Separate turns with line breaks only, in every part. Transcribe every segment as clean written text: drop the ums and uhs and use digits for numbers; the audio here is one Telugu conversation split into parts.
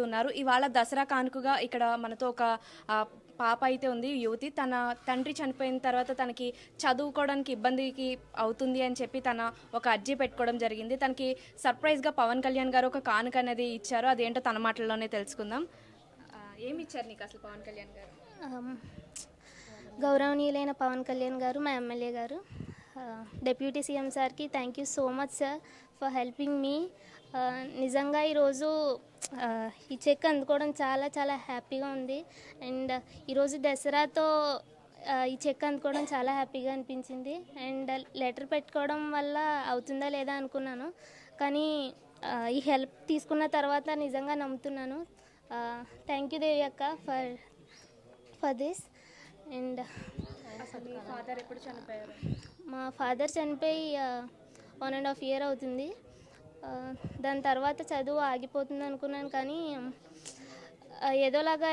ఉన్నారు. ఇవాళ దసరా కానుకగా ఇక్కడ మనతో ఒక పాప అయితే ఉంది, యువతి. తన తండ్రి చనిపోయిన తర్వాత తనకి చదువుకోవడానికి ఇబ్బందికి అవుతుంది అని చెప్పి తన ఒక అర్జీ పెట్టుకోవడం జరిగింది. తనకి సర్ప్రైజ్గా పవన్ కళ్యాణ్ గారు ఒక కానుక అనేది ఇచ్చారు. అదేంటో తన మాటల్లోనే తెలుసుకుందాం. ఏమి ఇచ్చారు నీకు అసలు పవన్ కళ్యాణ్ గారు?
గౌరవనీయులైన పవన్ కళ్యాణ్ గారు, మా ఎమ్మెల్యే గారు, డిప్యూటీ సీఎం సార్కి thank you so much sir for helping me. నిజంగా ఈరోజు ఈ చెక్ అందుకోవడం చాలా చాలా హ్యాపీగా ఉంది. అండ్ ఈరోజు దసరాతో ఈ చెక్ అందుకోవడం చాలా హ్యాపీగా అనిపించింది. అండ్ లెటర్ పెట్టుకోవడం వల్ల అవుతుందా లేదా అనుకున్నాను, కానీ ఈ హెల్ప్ తీసుకున్న తర్వాత నిజంగా నమ్ముతున్నాను. థ్యాంక్ యూ దేవి అక్క ఫర్ దిస్. అండ్
ఫాదర్ ఎప్పుడు చనిపోయారు?
మా ఫాదర్ చనిపోయి 1.5 year అవుతుంది. దాని తర్వాత చదువు ఆగిపోతుంది అనుకున్నాను, కానీ ఏదోలాగా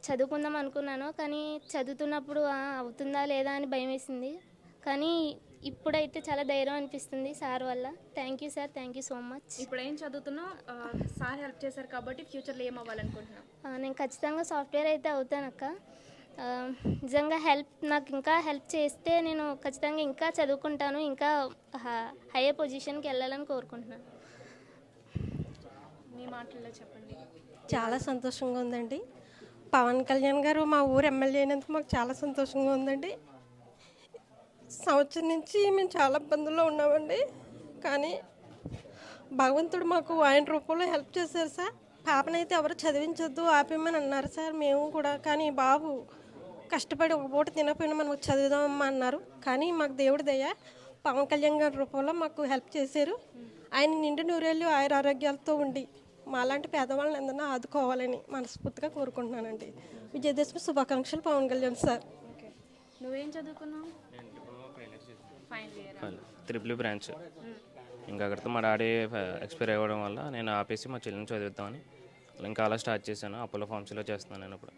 చదువుకుందాం అనుకున్నాను. కానీ చదువుతున్నప్పుడు అవుతుందా లేదా అని భయం వేసింది, కానీ ఇప్పుడైతే చాలా ధైర్యం అనిపిస్తుంది సార్ వల్ల. Thank you sir, thank you so much.
ఇప్పుడు ఏం చదువుతున్నావు? సార్ హెల్ప్ చేశారు కాబట్టి ఫ్యూచర్లో ఏం అవ్వాలనుకుంటున్నావు?
నేను ఖచ్చితంగా సాఫ్ట్వేర్ అయితే అవుతానక్క. నిజంగా నాకు ఇంకా హెల్ప్ చేస్తే నేను ఖచ్చితంగా ఇంకా చదువుకుంటాను, ఇంకా హైయర్ పొజిషన్కి వెళ్ళాలని కోరుకుంటున్నాను.
మీ మాటల్లో చెప్పండి.
చాలా సంతోషంగా ఉందండి. పవన్ కళ్యాణ్ గారు మా ఊరు ఎమ్మెల్యే అయినందుకు మాకు చాలా సంతోషంగా ఉందండి. సంవత్సరం నుంచి మేము చాలా ఇబ్బందుల్లో ఉన్నామండి, కానీ భగవంతుడు మాకు ఆయన రూపంలో హెల్ప్ చేశారు సార్. పాపనైతే ఎవరు చదివించొద్దు ఆపేమని అన్నారు సార్. మేము కూడా, కానీ బాబు కష్టపడి ఒక పూట తినకపోయినా మనకు చదువుదామమ్మా అన్నారు. కానీ మాకు దేవుడి దయ పవన్ కళ్యాణ్ గారి రూపంలో మాకు హెల్ప్ చేశారు. ఆయన నిండు నూరేళ్ళు ఆరోగ్యాలతో ఉండి మాలాంటి పేదవాళ్ళని అందరినీ ఆదుకోవాలని మనస్ఫూర్తిగా కోరుకుంటున్నానండి. విజయదశమి శుభాకాంక్షలు పవన్ కళ్యాణ్ సార్.
నువ్వేం చదువుకున్నావు?
Triple branch. ఇంకా అక్కడితో మా డాడీ ఎక్స్పైర్ అవ్వడం వల్ల నేను ఆపేసి మా చెల్లిని చదివిద్దామని ఇంకా అలా స్టార్ట్ చేశాను. అపోలో ఫార్మసీలో చేస్తున్నాను నేను ఇప్పుడు.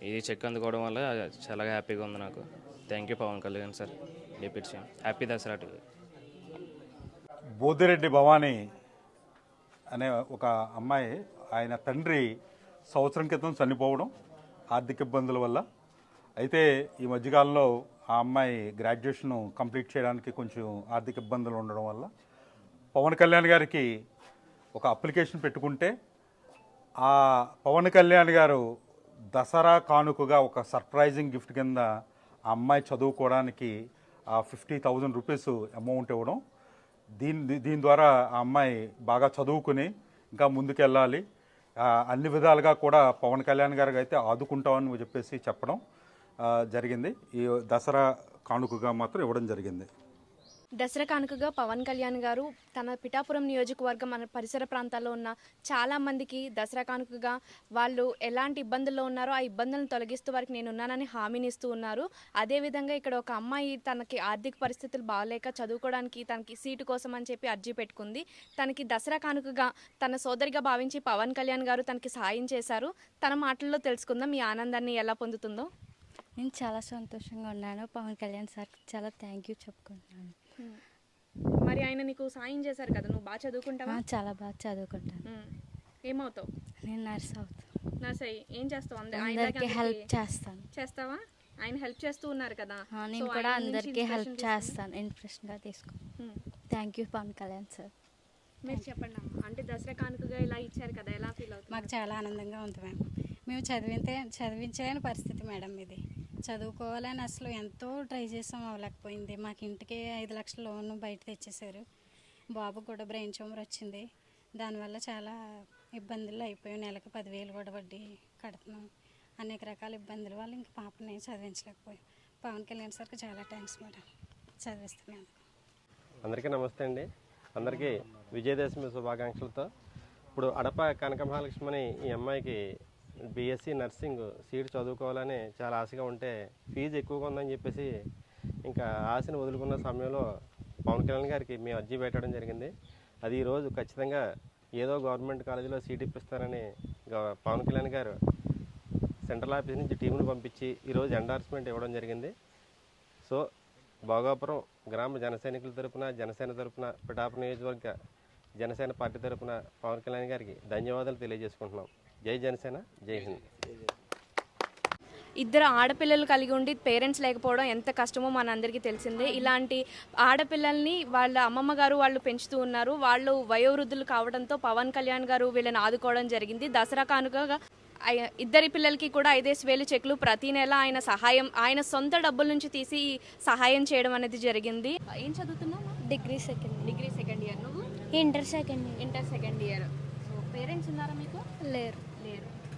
ఇది చెక్ అందుకోవడం వల్ల చాలా హ్యాపీగా ఉంది నాకు. Thank you Pawan Kalyan sir, deputy CM. Happy Dasara to you.
Bodireddy Bhavani అనే ఒక అమ్మాయి, ఆయన తండ్రి సంవత్సరం క్రితం చనిపోవడం ఆర్థిక ఇబ్బందుల వల్ల. అయితే ఈ మధ్యకాలంలో ఆ అమ్మాయి గ్రాడ్యుయేషన్ కంప్లీట్ చేయడానికి కొంచెం ఆర్థిక ఇబ్బందులు ఉండడం వల్ల పవన్ కళ్యాణ్ గారికి ఒక అప్లికేషన్ పెట్టుకుంటే ఆ పవన్ కళ్యాణ్ గారు దసరా కానుకగా ఒక సర్ప్రైజింగ్ గిఫ్ట్ కింద ఆ అమ్మాయి చదువుకోవడానికి ఆ 50,000 రూపీస్ అమౌంట్ ఇవ్వడం. దీని ద్వారా ఆ అమ్మాయి బాగా చదువుకుని ఇంకా ముందుకెళ్ళాలి, అన్ని విధాలుగా కూడా పవన్ కళ్యాణ్ గారికి అయితే ఆదుకుంటామని చెప్పేసి చెప్పడం జరిగింది. ఈ దసరా కానుకగా మాత్రం ఇవ్వడం జరిగింది.
దసరా కానుకగా పవన్ కళ్యాణ్ గారు తన పిఠాపురం నియోజకవర్గం మన పరిసర ప్రాంతాల్లో ఉన్న చాలా మందికి దసరా కానుకగా వాళ్ళు ఎలాంటి ఇబ్బందుల్లో ఉన్నారో ఆ ఇబ్బందులను తొలగిస్తూ వారికి నేనున్నానని హామీని ఇస్తూ ఉన్నారు. అదేవిధంగా ఇక్కడ ఒక అమ్మాయి తనకి ఆర్థిక పరిస్థితులు బాగాలేక చదువుకోవడానికి తనకి సీటు కోసం అని చెప్పి అర్జీ పెట్టుకుంది. తనకి దసరా కానుకగా తన సోదరిగా భావించి పవన్ కళ్యాణ్ గారు తనకి సాయం చేశారు. తన మాటల్లో తెలుసుకుందాం ఈ ఆనందాన్ని ఎలా పొందుతుందో.
నేను చాలా సంతోషంగా ఉన్నాను. పవన్ కళ్యాణ్ సార్కి చాలా థ్యాంక్ యూ చెప్పుకుంటున్నాను.
మరి ఆయన నీకు సాయం చేశారు కదా, నువ్వు బాగా చదువుకుంటావా?
చాలా బాగా చదువుకుంటాను.
ఏమవుతావు?
నేను నర్స్ అవుతాను.
నర్స్ అయ్యి ఏం చేస్తావు?
అందరికీ హెల్ప్ చేస్తాను.
చేస్తావా? ఆయన హెల్ప్ చేస్తూ ఉన్నారు కదా.
నేను కూడా అందరికీ హెల్ప్ చేస్తాను, ఇన్స్పిరేషన్గా తీసుకుని. Thank you Pawan Kalyan sir.
మీరు చెప్పండి అమ్మా, అంటే దసరా కానుకగా ఇలా ఇచ్చారు కదా, ఎలా ఫీల్ అవుతుంది?
మాకు చాలా ఆనందంగా ఉంది మేడం. మేము చదివించలేని పరిస్థితి మేడం. ఇది చదువుకోవాలని అసలు ఎంతో ట్రై చేసాం, అవ్వలేకపోయింది. మాకు ఇంటికి 5 లక్షల లోన్ బయట తెచ్చేసారు. బాబు కూడా బ్రెయిన్ ట్యూమర్ వచ్చింది. దానివల్ల చాలా ఇబ్బందులు అయిపోయాం. నెలకు 10,000 కూడా వడ్డీ కడుతున్నాం. అనేక రకాల ఇబ్బందుల వల్ల ఇంక పాపని చదివించలేకపోయాం. పవన్ కళ్యాణ్ సార్కి చాలా థ్యాంక్స్ మేడం, చదివిస్తున్నాను.
అందరికీ నమస్తే అండి. అందరికీ విజయదశమి శుభాకాంక్షలతో. ఇప్పుడు అడప కనక మహాలక్ష్మని ఈ అమ్మాయికి బీఎస్సీ నర్సింగ్ సీట్ చదువుకోవాలని చాలా ఆశగా ఉంటే ఫీజు ఎక్కువగా ఉందని చెప్పేసి ఇంకా ఆశను వదులుకున్న సమయంలో పవన్ కళ్యాణ్ గారికి మేము అర్జీ పెట్టడం జరిగింది. అది ఈరోజు ఖచ్చితంగా ఏదో గవర్నమెంట్ కాలేజీలో సీట్ ఇప్పిస్తారని పవన్ కళ్యాణ్ గారు సెంట్రల్ ఆఫీస్ నుంచి టీంను పంపించి ఈరోజు ఎండార్స్మెంట్ ఇవ్వడం జరిగింది. సో భోగాపురం గ్రామ జన సైనికుల తరపున, జనసేన తరపున, పిఠాపురం నియోజకవర్గ జనసేన పార్టీ తరఫున పవన్ కళ్యాణ్ గారికి ధన్యవాదాలు తెలియజేసుకుంటున్నాం. జై జనసేన, జై హింద్.
ఇద్దరు ఆడపిల్లలు కలిగి ఉండి పేరెంట్స్ లేకపోవడం ఎంత కష్టమో మనందరికీ తెలిసిందే. ఇలాంటి ఆడపిల్లల్ని వాళ్ళ అమ్మమ్మ గారు వాళ్ళు పెంచుతూ ఉన్నారు. వాళ్ళు వయోవృద్ధులు కావడంతో పవన్ కళ్యాణ్ గారు వీళ్ళని ఆదుకోవడం జరిగింది. దసరా కానుకగా ఇద్దరి పిల్లలకి కూడా 5,000 చెక్లు ప్రతి నెల ఆయన సొంత డబ్బుల నుంచి తీసి సహాయం చేయడం అనేది జరిగింది. ఏం చదువుతున్నావు?
Degree
second year. నువ్వు?
Inter second
year. So parents ఉన్నారా మీకు?
లేరు.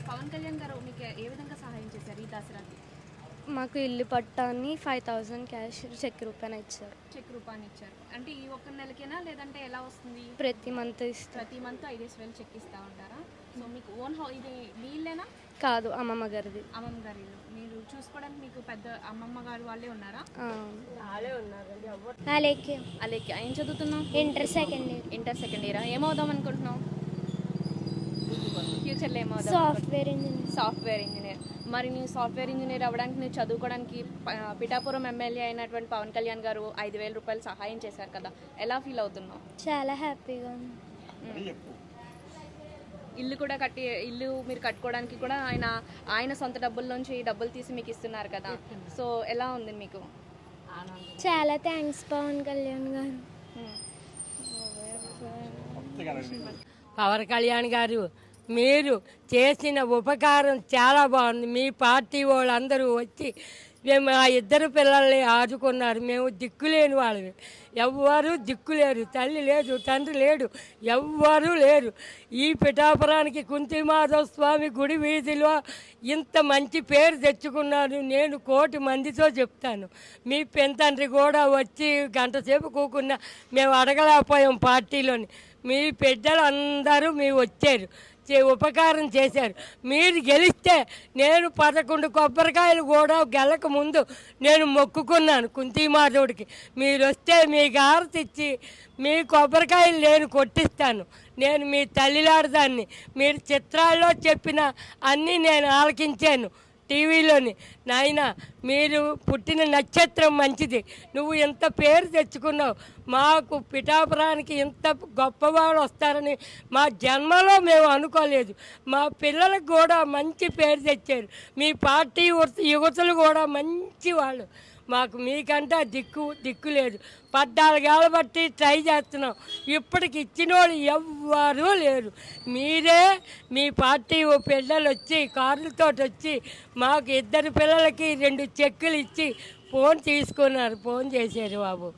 పవన్ కళ్యాణ్ గారు మీకు ఏ విధంగా సహాయం చేశారు ఈ దసరాకి?
మాకు ఇల్లు పట్టాన్ని 5,000 క్యాష్ చెక్ రూపాయన ఇచ్చారు.
అంటే ఈ ఒక్క నెలకేనా లేదంటే ఎలా వస్తుంది?
ప్రతి మంత్ ఇస్తారు.
ప్రతి మంత్ 5,000 చెక్ ఇస్తా ఉంటారా? సో మీకు ఓన్ ఇది మీ ఇల్లేనా?
కాదు, అమ్మమ్మ గారిది.
అమ్మమ్మ గారి ఇల్లు. మీరు చూసుకోవడానికి మీకు పెద్ద అమ్మమ్మ గారు వాళ్ళే ఉన్నారా?
అలేఖ్య.
ఏం చదువుతున్నావు?
Inter second year.
ఏమవుదాం అనుకుంటున్నావు ఫ్యూచర్లో? ఏమవుదాం? Software engineer. మరి నువ్వు సాఫ్ట్వేర్ ఇంజనీర్ అవ్వడానికి నువ్వు చదువుకోవడానికి పిఠాపురం ఎమ్మెల్యే అయినటువంటి పవన్ కళ్యాణ్ గారు 5,000 రూపాయలు సహాయం చేశారు కదా, ఎలా ఫీల్ అవుతున్నావు?
చాలా హ్యాపీగా ఉంది.
ఇల్లు మీరు కట్టుకోవడానికి కూడా ఆయన సొంత డబ్బుల్లోంచి డబ్బులు తీసి మీకు ఇస్తున్నారు కదా, సో ఎలా ఉంది మీకు?
చాలా థ్యాంక్స్ పవన్ కళ్యాణ్ గారు.
పవన్ కళ్యాణ్ గారు, మీరు చేసిన ఉపకారం చాలా బాగుంది. మీ పార్టీ వాళ్ళందరూ వచ్చి మేము ఆ ఇద్దరు పిల్లల్ని ఆదుకున్నారు. మేము దిక్కులేని వాళ్ళని, ఎవ్వరూ దిక్కులేరు. తల్లి లేదు, తండ్రి లేడు, ఎవ్వరూ లేరు. ఈ పిఠాపురానికి కుంతిమాధవ స్వామి గుడి వీధిలో ఇంత మంచి పేరు తెచ్చుకున్నాను నేను 1,000,000 మందితో చెప్తాను. మీ పెంతండ్రి కూడా వచ్చి గంటసేపు కూకున్నా మేము అడగలేకపోయాం పార్టీలోని. మీ పెద్దలు అందరూ మీ వచ్చారు, ఉపకారం చేశారు. మీరు గెలిస్తే నేను 11 కొబ్బరికాయలు కూడా గెలక ముందు నేను మొక్కుకున్నాను కుంతిమాధవుడికి. మీరు వస్తే మీకు హారతి ఇచ్చి మీ కొబ్బరికాయలు నేను కొట్టిస్తాను. నేను మీ తల్లిలాడదాన్ని. మీరు చిత్రాల్లో చెప్పిన అన్నీ నేను ఆలకించాను టీవీలోని. నాయన, మీరు పుట్టిన నక్షత్రం మంచిది. నువ్వు ఎంత పేరు తెచ్చుకున్నావు. మాకు పిఠాపురానికి ఇంత గొప్పవాళ్ళు వస్తారని మా జన్మలో మేము అనుకోలేదు. మా పిల్లలకు కూడా మంచి పేరు తెచ్చారు. మీ పార్టీ యువతులు కూడా మంచి వాళ్ళు. మాకు మీకంటే దిక్కు లేదు. 14 ఏళ్ళ బట్టి ట్రై చేస్తున్నాం. ఇప్పటికి ఇచ్చిన వాళ్ళు ఎవ్వరూ లేరు. మీరే మీ పార్టీ పిల్లలు వచ్చి కార్లతో వచ్చి మాకు 2 పిల్లలకి 2 చెక్కులు ఇచ్చి ఫోన్ తీసుకున్నారు, ఫోన్ చేశారు. బాబు,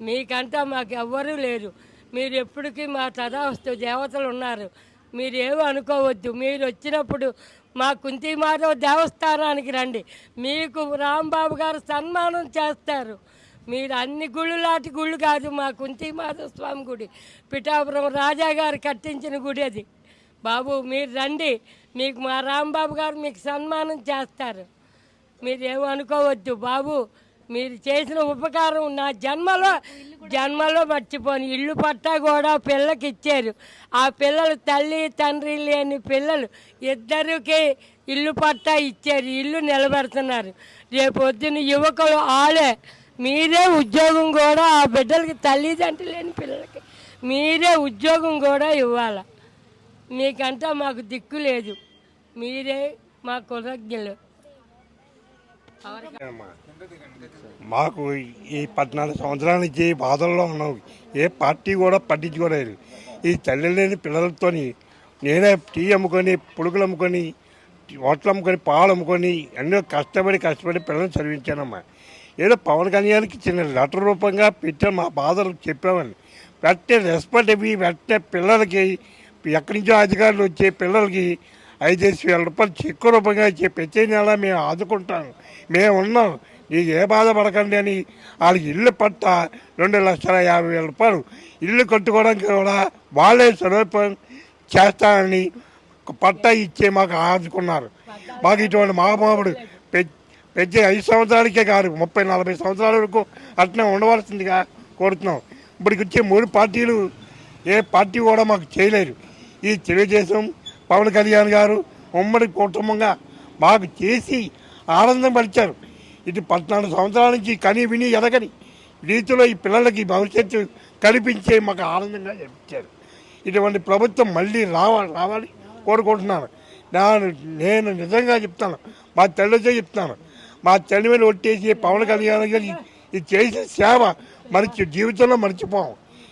మీకంటా మాకు ఎవ్వరూ లేరు. మీరు ఎప్పటికీ మా తదావస్తు దేవతలు ఉన్నారు. మీరేమీ అనుకోవద్దు. మీరు వచ్చినప్పుడు మా కుంతిమాధవ దేవస్థానానికి రండి, మీకు రాంబాబు గారు సన్మానం చేస్తారు. మీరు అన్ని గుళ్ళు లాంటి గుళ్ళు కాదు, మా కుంతిమాధవ స్వామి గుడి, పిఠాపురం రాజా గారు కట్టించిన గుడి అది. బాబు, మీరు రండి, మీకు మా రాంబాబు గారు మీకు సన్మానం చేస్తారు. మీరేమో అనుకోవద్దు బాబు. మీరు చేసిన ఉపకారం నా జన్మలో మర్చిపోను. ఇల్లు పట్టా కూడా పిల్లకి ఇచ్చారు. ఆ పిల్లలు తల్లి తండ్రి లేని పిల్లలు ఇద్దరికి ఇల్లు పట్టా ఇచ్చారు. ఇల్లు నిలబెడుతున్నారు. రేపొద్దున యువకులు ఆలే. మీరే ఉద్యోగం కూడా ఆ బిడ్డలకి, తల్లిదండ్రులు లేని పిల్లలకి మీరే ఉద్యోగం కూడా ఇవ్వాలి. మీకంతా మాకు దిక్కు లేదు. మీరే మా కృతజ్ఞులు.
మాకు ఈ 14 సంవత్సరాల నుంచి బాధల్లో ఉన్నాం. ఏ పార్టీ కూడా పట్టించుకోలేదు. ఈ తల్లి లేని పిల్లలతోని నేనే టీ అమ్ముకొని, పులుకులు అమ్ముకొని, ఓట్లు అమ్ముకొని, పాలు అమ్ముకొని ఎన్నో కష్టపడి పిల్లల్ని చదివించానమ్మా. ఏదో పవన్ కళ్యాణ్కి చిన్న లెటర్ రూపంగా పెట్టాను, మా బాధలు చెప్పామని. వెంటనే రెస్పాండ్ అయ్యి వెంటనే పిల్లలకి ఎక్కడి నుంచో అధికారులు వచ్చే పిల్లలకి 5,000 రూపాయలు చెక్కు రూపంగా ప్రతి నెల మేము ఆదుకుంటాము, మేము ఉన్నాం, నీకు ఏ బాధపడకండి అని వాళ్ళకి ఇల్లు పట్ట 2,50,000 రూపాయలు ఇల్లు కట్టుకోవడానికి కూడా వాళ్ళే సదుపాయం చేస్తానని పట్టా ఇచ్చే మాకు ఆదుకున్నారు. మాకు ఇటువంటి మహామాముడు పెద్ద 5 సంవత్సరాలకే కాదు 30-40 సంవత్సరాల వరకు అట్నే ఉండవలసిందిగా కోరుతున్నాం. ఇప్పటికి వచ్చే 3 పార్టీలు ఏ పార్టీ కూడా మాకు చేయలేరు. ఈ తెలుగుదేశం, పవన్ కళ్యాణ్ గారు ఉమ్మడి కుటుంబంగా మాకు చేసి ఆనందం పరిచారు. ఇది 14 సంవత్సరాల నుంచి కని విని ఎదగని రీతిలో ఈ పిల్లలకి భవిష్యత్తు కల్పించే మాకు ఆనందంగా చెప్తారు. ఇటువంటి ప్రభుత్వం మళ్ళీ రావాలి కోరుకుంటున్నాను. నేను నిజంగా చెప్తాను, మా తల్లితో చెప్తాను, మా తల్లి మీద ఒట్టేసి పవన్ కళ్యాణ్ గారు ఇది చేసిన సేవ జీవితంలో మర్చిపోం.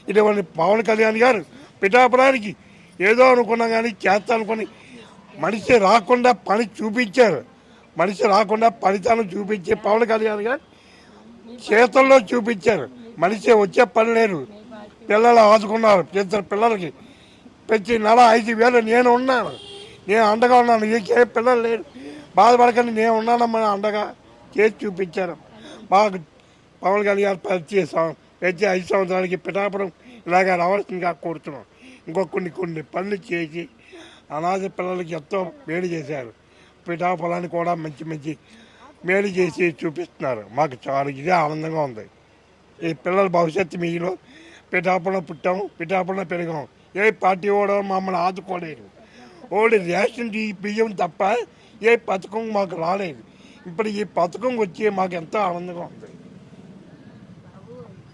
ఇటువంటి పవన్ కళ్యాణ్ గారు పిఠాపురానికి ఏదో అనుకున్నా కానీ చేస్తా అనుకుని మనిషి రాకుండా పని చూపించారు. మనిషి రాకుండా ఫలితాలను చూపించే పవన్ కళ్యాణ్ గారు చేతుల్లో చూపించారు. మనిషి వచ్చే పని లేదు. పిల్లలు ఆదుకున్నారు. ఇద్దరు పిల్లలకి ప్రతి నెల 5,000 నేను ఉన్నాను. నేను అండగా ఉన్నాను. ఏ పిల్లలు లేరు, బాధపడకండి, నేను ఉన్నానమ్మా అండగా చేసి చూపించారు. మాకు పవన్ కళ్యాణ్ ప్రతి 5 సంవత్సరాలకి పిఠాపురం ఇలాగా రావాల్సిందిగా కోరుతున్నాం. ఇంకో కొన్ని పనులు చేసి అనాథ పిల్లలకి ఎంతో మేలు చేశారు. పిఠాపురాన్ని కూడా మంచి మేలు చేసి చూపిస్తున్నారు. మాకు చాలా ఇదే ఆనందంగా ఉంది. ఈ పిల్లల భవిష్యత్తు మీలో పిఠాపురం పుట్టాము, పిఠాపురం పెరిగాం. ఏ పార్టీ కూడా మమ్మల్ని ఆదుకోలేదు. ఓడి రేషన్ బియ్యం తప్ప ఏ పథకం మాకు రాలేదు. ఇప్పుడు ఈ పథకం వచ్చి మాకు ఎంతో ఆనందంగా ఉంది.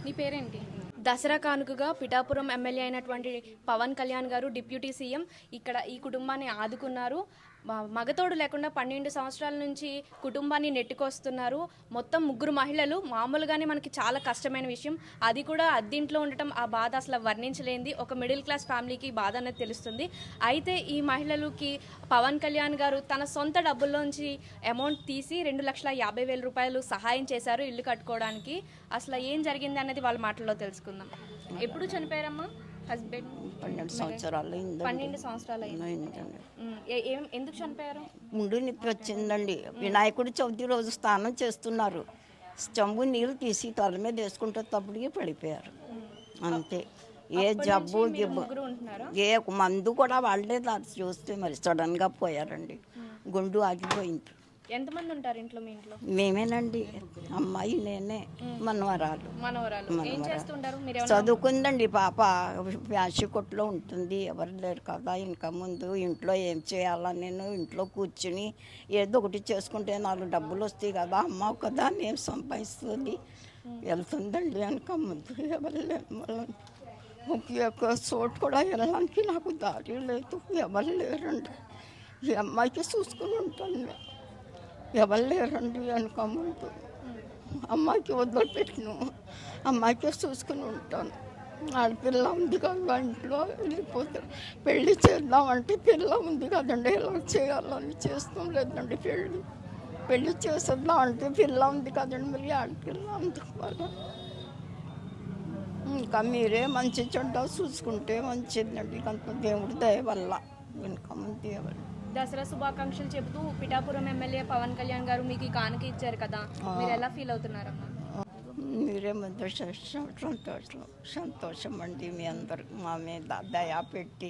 నీ పేరేంటి? దసరా కానుకగా పిఠాపురం ఎమ్మెల్యే అయినటువంటి పవన్ కళ్యాణ్ గారు డిప్యూటీ సీఎం ఇక్కడ ఈ కుటుంబాన్ని ఆదుకున్నారు. మగతోడు లేకుండా 12 సంవత్సరాల నుంచి కుటుంబాన్ని నెట్టుకొస్తున్నారు. మొత్తం 3 మహిళలు. మామూలుగానే మనకి చాలా కష్టమైన విషయం, అది కూడా అద్దీంట్లో ఉండటం, ఆ బాధ అసలు వర్ణించలేనిది. ఒక మిడిల్ క్లాస్ ఫ్యామిలీకి బాధ అనేది తెలుస్తుంది. అయితే ఈ మహిళలకి పవన్ కళ్యాణ్ గారు తన సొంత డబ్బుల్లోంచి అమౌంట్ తీసి 2,50,000 రూపాయలు సహాయం చేశారు ఇల్లు కట్టుకోవడానికి. అసలు ఏం జరిగింది అనేది వాళ్ళ మాటల్లో తెలుసుకుందాం. ఎప్పుడు చనిపోయారమ్మా హస్బెండ్?
12 సంవత్సరాలు.
12 సంవత్సరాలు ఎందుకు చనిపోయారు?
ముందు నొప్పి వచ్చిందండి. వినాయకుడి చవితి రోజు స్నానం చేస్తున్నారు. చెంబు నీళ్ళు తీసి తల మీద వేసుకుంటేటప్పటికి పడిపోయారు. అంతే. ఏ జబ్బు ఏ మందు కూడా వాడలేదు. అది చూస్తే మరి సడన్గా పోయారండి. గుండు ఆగిపోయింది.
ఎంతమంది ఉంటారు ఇంట్లో? మీ ఇంట్లో
మేమేనండి, అమ్మాయి, నేనే, మనవరాలు.
చదువుకుందండి
పాప. ఫ్యాన్సీ కొట్లో ఉంటుంది. ఎవరు లేరు కదా. ఇంకా ముందు ఇంట్లో ఏం చేయాలా, నేను ఇంట్లో కూర్చుని ఏదో ఒకటి చేసుకుంటే 4 డబ్బులు వస్తాయి కదా. అమ్మ కదా నేను సంపాదిస్తుంది వెళ్తుందండి. వెనక ముందు ఎవరు లేరు. ఒక చోటు కూడా వెళ్ళడానికి నాకు దారి లేదు. ఎవరు లేరండి. ఈ అమ్మాయికి చూసుకుని ఉంటాను. ఎవరు లేరండి వెనక ముందు. అమ్మాయికి వదిలిపెట్టిను. అమ్మాయికి చూసుకుని ఉంటాను. ఆడపిల్ల ఉంది కదా ఇంట్లో వెళ్ళిపోతారు. పెళ్ళి చేద్దామంటే పిల్ల ఉంది కదండి, ఎలా చేయాలని చేస్తాం లేదండి. పెళ్ళి చేసేద్దామంటే పిల్ల ఉంది కదండి, మరి ఆడపిల్ల అందుకోవాలి. ఇంకా మీరే మంచి చెడ్డ చూసుకుంటే మంచిదండి. కొంత దేవుడి దయ వల్ల వెనక ముందు ఎవరు.
దసరా శుభాకాంక్షలు చెబుతూ పిఠాపురం ఎమ్మెల్యే పవన్ కళ్యాణ్ గారు మీకు ఈ కానుక ఇచ్చారు కదా, మీరు ఎలా ఫీల్ అవుతున్నారమ్మా?
మీరే ముందు సంతోషం అండి. మీ అందరు మా మీద దయా పెట్టి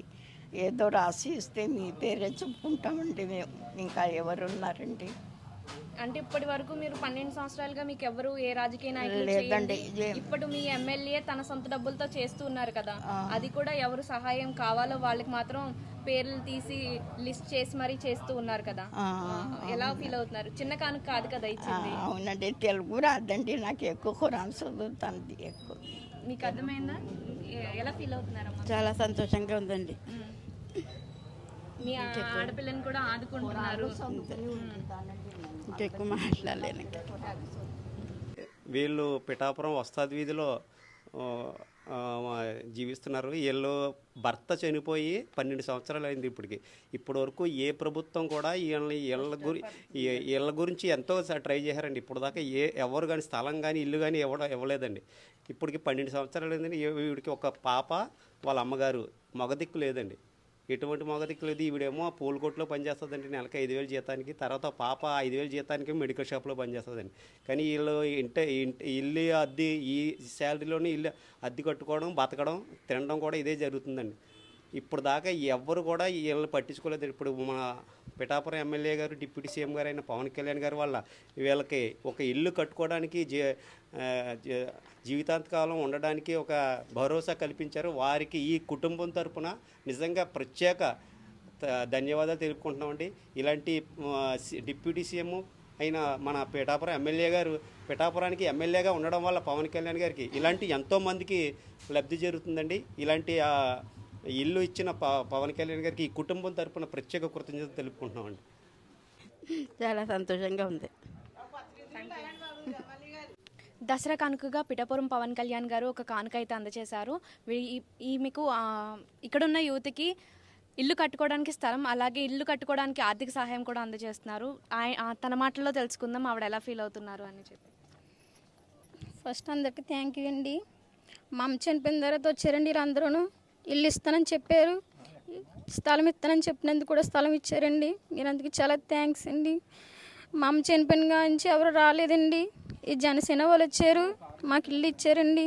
ఏదో రాసి ఇస్తే మీ పేరే చెప్పుకుంటామండి మేము. ఇంకా ఎవరు ఉన్నారండి?
అంటే ఇప్పటి వరకు మీరు 12 సంవత్సరాలుగా మీకు ఎవరు ఏ రాజకీయ నాయకులు
లేదండి.
ఇప్పుడు మీ ఎమ్మెల్యే తన సొంత డబ్బులతో చేస్తూ ఉన్నారు కదా, అది కూడా ఎవరు సహాయం కావాలో వాళ్ళకి మాత్రం పేర్లు తీసి లిస్ట్ చేసి మరీ చేస్తూ ఉన్నారు కదా, ఎలా ఫీల్ అవుతున్నారు? చిన్న కానుక కాదు కదా ఇచ్చింది.
అవునండి. తెలుగు రాదండి నాకు, ఎక్కువ ఖురాన్ చదువుతుంది ఎక్కువ.
మీకు అర్థమైందా? ఎలా ఫీల్ అవుతున్నారమ్మా?
చాలా సంతోషంగా ఉందండి.
మీ ఆడపిల్లని కూడా ఆదుకుంటున్నారు.
ఇంకెక్కువ మాట్లాడలేను.
వీళ్ళు పిఠాపురం వస్తాది వీధిలో జీవిస్తున్నారు. వీళ్ళు భర్త చనిపోయి 12 సంవత్సరాలు అయింది ఇప్పటికి. ఇప్పటి వరకు ఏ ప్రభుత్వం కూడా వీళ్ళ గురించి ఎంతో ట్రై చేశారండి. ఇప్పుడు దాకా ఎవరు కానీ స్థలం కానీ ఇల్లు కానీ ఇవ్వలేదండి. ఇప్పటికి 12 సంవత్సరాలు అయిందండి. వీడికి ఒక పాప, వాళ్ళ అమ్మగారు. మగదిక్కు లేదండి, ఎటువంటి మగదిక్కు లేదు. ఈవిడేమో పూలకోట్లో పనిచేస్తుందండి నెలకి 5,000 జీతానికి. తర్వాత పాప 5,000 జీతానికి మెడికల్ షాప్లో పనిచేస్తుందండి. కానీ వీళ్ళు ఇల్లు అద్దె, ఈ శాలరీలోనే ఇల్లు అద్దె కట్టుకోవడం, బతకడం, తినడం కూడా ఇదే జరుగుతుందండి. ఇప్పుడు దాకా ఎవ్వరు కూడా వీళ్ళని పట్టించుకోలేదు. ఇప్పుడు మన పిఠాపురం ఎమ్మెల్యే గారు, డిప్యూటీ సీఎం గారు అయిన పవన్ కళ్యాణ్ గారు వల్ల వీళ్ళకి ఒక ఇల్లు కట్టుకోవడానికి, జీవితాంతకాలం ఉండడానికి ఒక భరోసా కల్పించారు. వారికి ఈ కుటుంబం తరపున నిజంగా ప్రత్యేక ధన్యవాదాలు తెలుపుకుంటున్నామండి. ఇలాంటి డిప్యూటీ సీఎం అయిన మన పిఠాపురం ఎమ్మెల్యే గారు పిఠాపురానికి ఎమ్మెల్యేగా ఉండడం వల్ల పవన్ కళ్యాణ్ గారికి ఇలాంటి ఎంతోమందికి లబ్ధి జరుగుతుందండి. ఇలాంటి
ఇల్లు ఇచ్చిన పవన్ కళ్యాణ్ గారికి ఈ కుటుంబం తరపున ప్రత్యేక కృతజ్ఞత తెలుపుకుంటున్నామండి.
చాలా సంతోషంగా ఉంది.
దసరా కానుకగా పిఠాపురం పవన్ కళ్యాణ్ గారు ఒక కానుక అయితే అందజేశారు. మీకు ఇక్కడున్న యూత్కి ఇల్లు కట్టుకోవడానికి స్థలం, అలాగే ఇల్లు కట్టుకోవడానికి ఆర్థిక సహాయం కూడా అందజేస్తున్నారు. తన మాటల్లో తెలుసుకుందాం ఆవిడ ఎలా ఫీల్ అవుతున్నారు అని చెప్పి.
ఫస్ట్ అందరికీ థ్యాంక్ యూ అండి. మా అమ్మ చనిపోయిన తర్వాత వచ్చారండి వీళ్ళందరూ. ఇల్లు ఇస్తానని చెప్పారు, స్థలం ఇస్తానని చెప్పినందుకు కూడా స్థలం ఇచ్చారండి. మీరందుకు చాలా థ్యాంక్స్ అండి. మా అమ్మ చనిపోయిన నుంచి ఎవరు రాలేదండి. ఈ జనసేన వాళ్ళు వచ్చారు, మాకు ఇల్లు ఇచ్చారండి.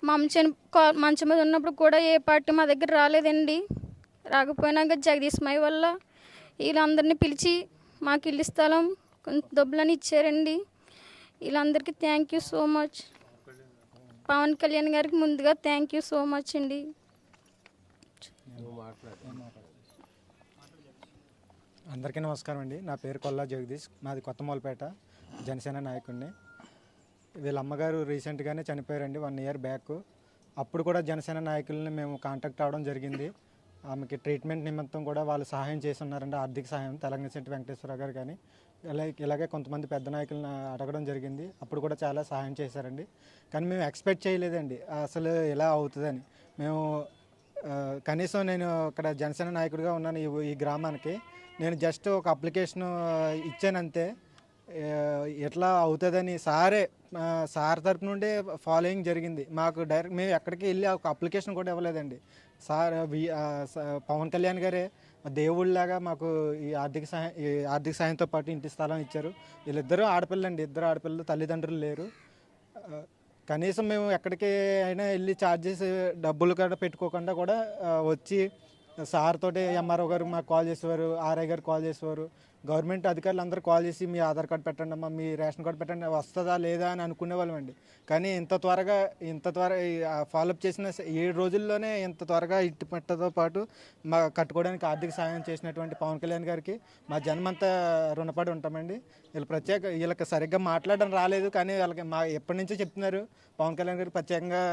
మా అమ్మ మంచం మీద ఉన్నప్పుడు కూడా ఏ పార్టీ మా దగ్గర రాలేదండి. రాకపోయినాక జగదీష్ మై వల్ల వీళ్ళందరినీ పిలిచి మాకు ఇల్లు స్థలం కొంత డబ్బులని ఇచ్చారండి. వీళ్ళందరికీ thank you so much. Pawan Kalyan గారికి ముందుగా థ్యాంక్ యూ సో మచ్ అండి.
అందరికీ నమస్కారం అండి. నా పేరు కొల్లా జగదీష్, మాది కొత్తమూలపేట, జనసేన నాయకుడిని. వీళ్ళ అమ్మగారు రీసెంట్గానే చనిపోయారండి, 1 year బ్యాక్. అప్పుడు కూడా జనసేన నాయకుల్ని మేము కాంటాక్ట్ అవ్వడం జరిగింది. ఆమెకి ట్రీట్మెంట్ నిమిత్తం కూడా వాళ్ళు సహాయం చేసి ఉన్నారండి, ఆర్థిక సహాయం. తెలంగాణ వెంకటేశ్వర గారు కానీ ఇలాగే కొంతమంది పెద్ద నాయకులను అడగడం జరిగింది. అప్పుడు కూడా చాలా సహాయం చేశారండి. కానీ మేము ఎక్స్పెక్ట్ చేయలేదండి అసలు ఇలా అవుతుందని. మేము కనీసం నేను ఇక్కడ జనసేన నాయకుడిగా ఉన్నాను ఈ గ్రామానికి. నేను జస్ట్ ఒక అప్లికేషన్ ఇచ్చానంతే, ఎట్లా అవుతుందని సార్ తరపు నుండే ఫాలోయింగ్ జరిగింది. మాకు డైరెక్ట్ మేము ఎక్కడికి వెళ్ళి ఒక అప్లికేషన్ కూడా ఇవ్వలేదండి. పవన్ కళ్యాణ్ గారే దేవుళ్ళలాగా మాకు ఈ ఆర్థిక సాయంతో పాటు ఇంటి స్థలం ఇచ్చారు. వీళ్ళిద్దరూ ఆడపిల్లండి, ఇద్దరు ఆడపిల్లలు, తల్లిదండ్రులు లేరు. కనీసం మేము ఎక్కడికి అయినా వెళ్ళి ఛార్జెస్ డబ్బులు కూడా పెట్టుకోకుండా కూడా వచ్చి సార్ తోటి ఎంఆర్ఓ గారు మాకు కాల్ చేసేవారు, ఆర్ఐ గారు కాల్ చేసేవారు, గవర్నమెంట్ అధికారులు అందరూ కాల్ చేసి మీ ఆధార్ కార్డు పెట్టండి అమ్మా, మీ రేషన్ కార్డు పెట్టండి, వస్తుందా లేదా అని అనుకునేవాళ్ళం అండి. కానీ ఇంత త్వరగా ఫాలోఅప్ చేసిన 7 రోజుల్లోనే ఇంత త్వరగా ఇటు పెట్టతో పాటు మా కట్టుకోవడానికి ఆర్థిక సహాయం చేసినటువంటి పవన్ కళ్యాణ్ గారికి మా జన్మంతా రుణపడి ఉంటామండి. వీళ్ళకి సరిగ్గా మాట్లాడడం రాలేదు, కానీ వాళ్ళకి ఎప్పటి నుంచో చెప్తున్నారు పవన్ కళ్యాణ్ గారికి ప్రత్యేకంగా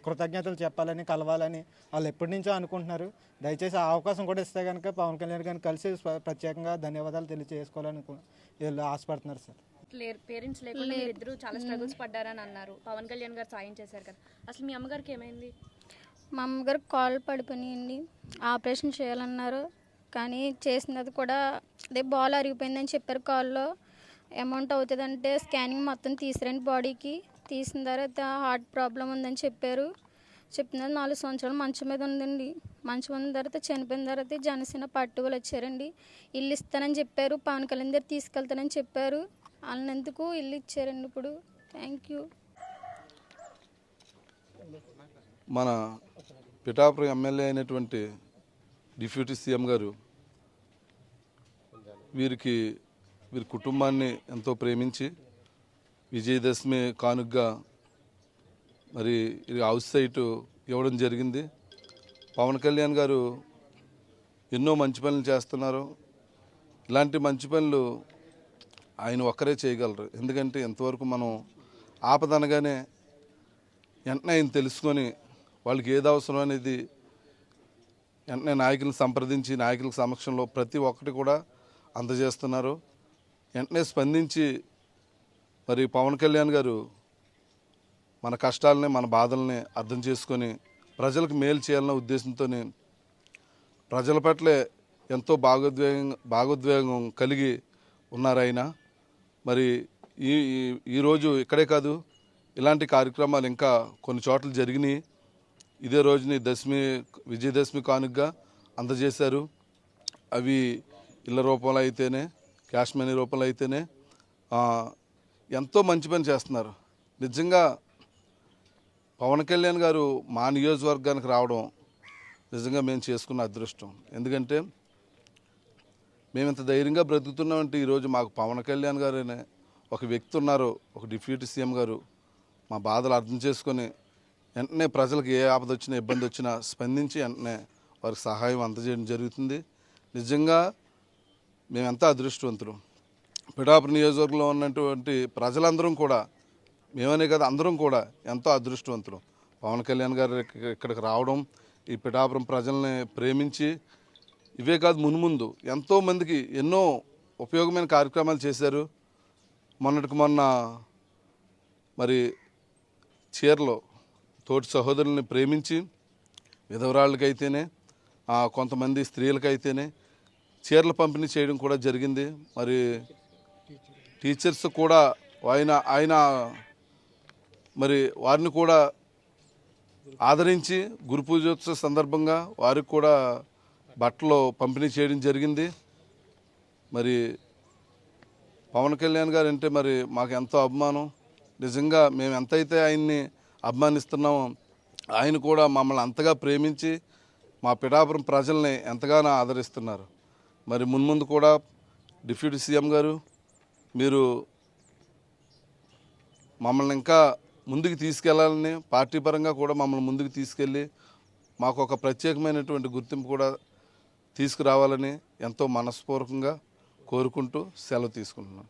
కృతజ్ఞతలు చెప్పాలని, కలవాలని వాళ్ళు ఎప్పటి నుంచో అనుకుంటున్నారు. దయచేసి ఆ అవకాశం కూడా ఇస్తే కనుక పవన్ కళ్యాణ్ గారిని కలిసి ప్రత్యేకంగా ధన్యవాదాలు తెలియజేసుకోవాలని వీళ్ళు ఆశపడుతున్నారు సార్.
పేరెంట్స్ లేకుండా ఇద్దరు చాలా స్ట్రగుల్స్ పడ్డారని అన్నారు. పవన్ కళ్యాణ్ గారు సాయం చేశారు కదా, అసలు మీ అమ్మగారికి ఏమైంది?
మా అమ్మగారికి కాళ్ళు పడిపోయినాయండి, ఆపరేషన్ చేయాలన్నారు. కానీ చేసినది కూడా అదే బాల్ అరిగిపోయిందని చెప్పారు. కాల్లో అమౌంట్ అవుతుందంటే స్కానింగ్ మొత్తం తీసిరండి, బాడీకి తీసిన తర్వాత హార్ట్ ప్రాబ్లం ఉందని చెప్పారు. చెప్పిన 4 సంవత్సరాలు మంచం మీద ఉందండి. మంచం ఉన్న తర్వాత చనిపోయిన తర్వాత జనసేన పార్టీ వాళ్ళు వచ్చారండి, ఇల్లు ఇస్తానని చెప్పారు. పవన్ కళ్యాణ్ గారు తీసుకెళ్తానని చెప్పారు. అన్నందుకు ఇల్లు ఇచ్చారండి. ఇప్పుడు థ్యాంక్ యూ.
మన పిఠాపురం ఎమ్మెల్యే అయినటువంటి డిప్యూటీ సీఎం గారు వీరి కుటుంబాన్ని ఎంతో ప్రేమించి విజయదశమి కానుకగా మరి హౌస్ సైట్ ఇవ్వడం జరిగింది. పవన్ కళ్యాణ్ గారు ఎన్నో మంచి పనులు చేస్తున్నారు. ఇలాంటి మంచి పనులు ఆయన ఒక్కరే చేయగలరు. ఎందుకంటే ఎంతవరకు మనం ఆపదనగానే వెంటనే ఆయన తెలుసుకొని వాళ్ళకి ఏది అవసరం అనేది వెంటనే నాయకులను సంప్రదించి నాయకుల సమక్షంలో ప్రతి ఒక్కటి కూడా అందజేస్తున్నారు. వెంటనే స్పందించి మరి పవన్ కళ్యాణ్ గారు మన కష్టాలని, మన బాధల్ని అర్థం చేసుకొని ప్రజలకు మేలు చేయాలన్న ఉద్దేశంతో ప్రజల పట్లే ఎంతో భాగోద్వేగం కలిగి ఉన్నారు ఆయన. మరి ఈరోజు ఇక్కడే కాదు, ఇలాంటి కార్యక్రమాలు ఇంకా కొన్ని చోట్ల జరిగినాయి. ఇదే రోజుని విజయదశమి కానుకగా అందజేశారు. అవి ఇళ్ళ రూపంలో అయితేనే, క్యాష్ మనీ రూపంలో అయితేనే ఎంతో మంచి పని చేస్తున్నారు. నిజంగా పవన్ కళ్యాణ్ గారు మా నియోజకవర్గానికి రావడం నిజంగా మేము చేసుకున్న అదృష్టం. ఎందుకంటే మేము ఇంత ధైర్యంగా బ్రతుకుతున్నామంటే ఈరోజు మాకు పవన్ కళ్యాణ్ గారు అనే ఒక వ్యక్తి ఉన్నారు, ఒక డిప్యూటీ సీఎం గారు మా బాధలు అర్థం చేసుకొని వెంటనే ప్రజలకు ఏ ఆపద వచ్చినా, ఇబ్బంది వచ్చినా స్పందించి వెంటనే వారికి సహాయం అందజేయడం జరుగుతుంది. నిజంగా మేమెంత అదృష్టవంతులు. పిఠాపురం నియోజకవర్గంలో ఉన్నటువంటి ప్రజలందరం కూడా, మేమనే కదా అందరం కూడా ఎంతో అదృష్టవంతులు. పవన్ కళ్యాణ్ గారు ఇక్కడికి రావడం, ఈ పిఠాపురం ప్రజల్ని ప్రేమించి, ఇవే కాదు మున్ముందు ఎంతోమందికి ఎన్నో ఉపయోగమైన కార్యక్రమాలు చేశారు. మొన్నటికి మొన్న మరి చీరలో తోటి సహోదరుల్ని ప్రేమించి విధవరాళ్ళకైతేనే కొంతమంది స్త్రీలకైతేనే చీరలు పంపిణీ చేయడం కూడా జరిగింది. మరి టీచర్స్ కూడా ఆయన మరి వారిని కూడా ఆదరించి గురు పూజోత్సవ సందర్భంగా వారికి కూడా బట్టలు పంపిణీ చేయడం జరిగింది. మరి పవన్ కళ్యాణ్ గారు అంటే మరి మాకు ఎంతో అభిమానం. నిజంగా మేము ఎంతైతే ఆయన్ని అభిమానిస్తున్నామో ఆయన కూడా మమ్మల్ని అంతగా ప్రేమించి మా పిఠాపురం ప్రజల్ని ఎంతగానో ఆదరిస్తున్నారు. మరి మున్ముందు కూడా డిప్యూటీ సీఎం గారు మీరు మమ్మల్ని ఇంకా ముందుకు తీసుకెళ్లాలని, పార్టీ పరంగా కూడా మమ్మల్ని ముందుకు తీసుకెళ్ళి మాకు ఒక ప్రత్యేకమైనటువంటి గుర్తింపు కూడా తీసుకురావాలని ఎంతో మనస్పూర్వకంగా కోరుకుంటూ సెలవు తీసుకుంటున్నాను.